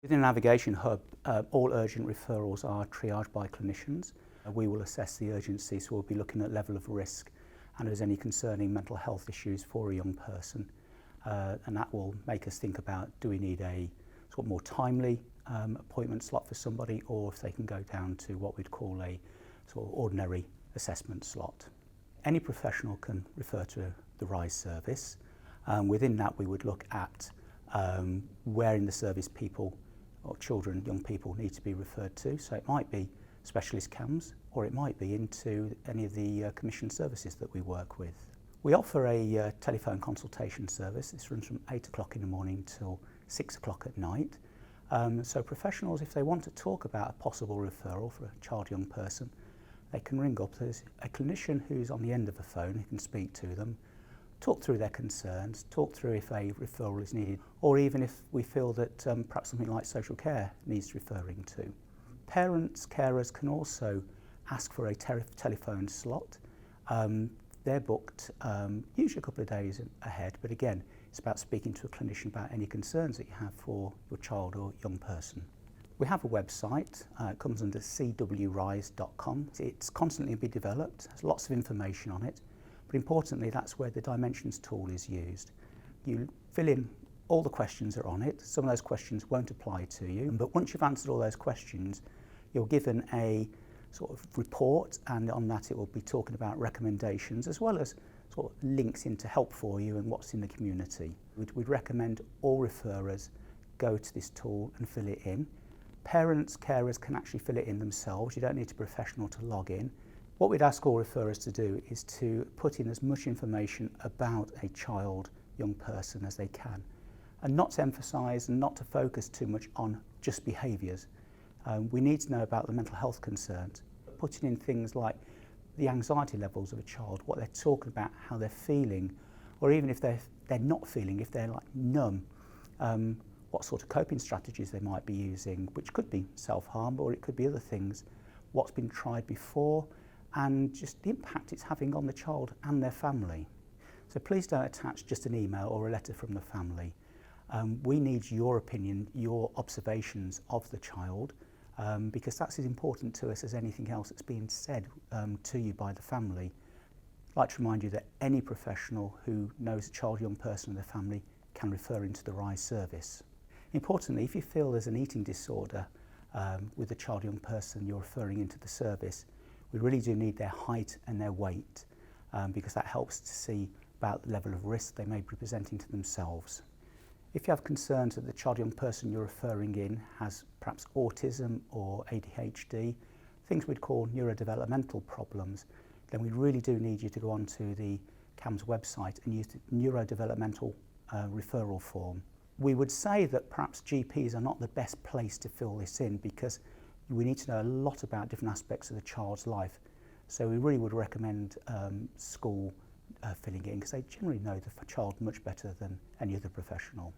Within the Navigation Hub, all urgent referrals are triaged by clinicians. We will assess the urgency, so we'll be looking at level of risk and if there's any concerning mental health issues for a young person. And that will make us think about, do we need a sort of more timely appointment slot for somebody, or if they can go down to what we'd call a sort of ordinary assessment slot. Any professional can refer to the RISE service. Within that, we would look at where in the service people or children, young people need to be referred to. So it might be specialist CAMS, or it might be into any of the commissioned services that we work with. We offer a telephone consultation service. This runs from 8 o'clock in the morning till 6 o'clock at night. So professionals, if they want to talk about a possible referral for a child, young person, they can ring up. There's a clinician who's on the end of the phone who can speak to them, talk through their concerns, talk through if a referral is needed, or even if we feel that perhaps something like social care needs referring to. Parents, carers can also ask for a telephone slot. They're booked usually a couple of days ahead, but again, it's about speaking to a clinician about any concerns that you have for your child or young person. We have a website, it comes under cwrise.com. It's constantly being developed, there's lots of information on it, but importantly that's where the Dimensions tool is used. You fill in all the questions that are on it. Some of those questions won't apply to you, but once you've answered all those questions, you're given a sort of report, and on that it will be talking about recommendations as well as sort of links into help for you and what's in the community. We'd recommend all referrers go to this tool and fill it in. Parents, carers can actually fill it in themselves. You don't need a professional to log in. What we'd ask all referrers to do is to put in as much information about a child, young person as they can, and not to emphasise and not to focus too much on just behaviours. We need to know about the mental health concerns, putting in things like the anxiety levels of a child, what they're talking about, how they're feeling, or even if they're not feeling, if they're like numb, what sort of coping strategies they might be using, which could be self-harm or it could be other things, what's been tried before, and just the impact it's having on the child and their family. So please don't attach just an email or a letter from the family. We need your opinion, your observations of the child, because that's as important to us as anything else that's being said to you by the family. I'd like to remind you that any professional who knows a child, young person, and their family can refer into the RISE service. Importantly, if you feel there's an eating disorder with a child, young person you're referring into the service, we really do need their height and their weight, because that helps to see about the level of risk they may be presenting to themselves. If you have concerns that the child, young person you're referring in has perhaps autism or ADHD, things we'd call neurodevelopmental problems, then we really do need you to go onto the CAMS website and use the neurodevelopmental referral form. We would say that perhaps GPs are not the best place to fill this in because we need to know a lot about different aspects of the child's life. So we really would recommend school filling in, because they generally know the child much better than any other professional.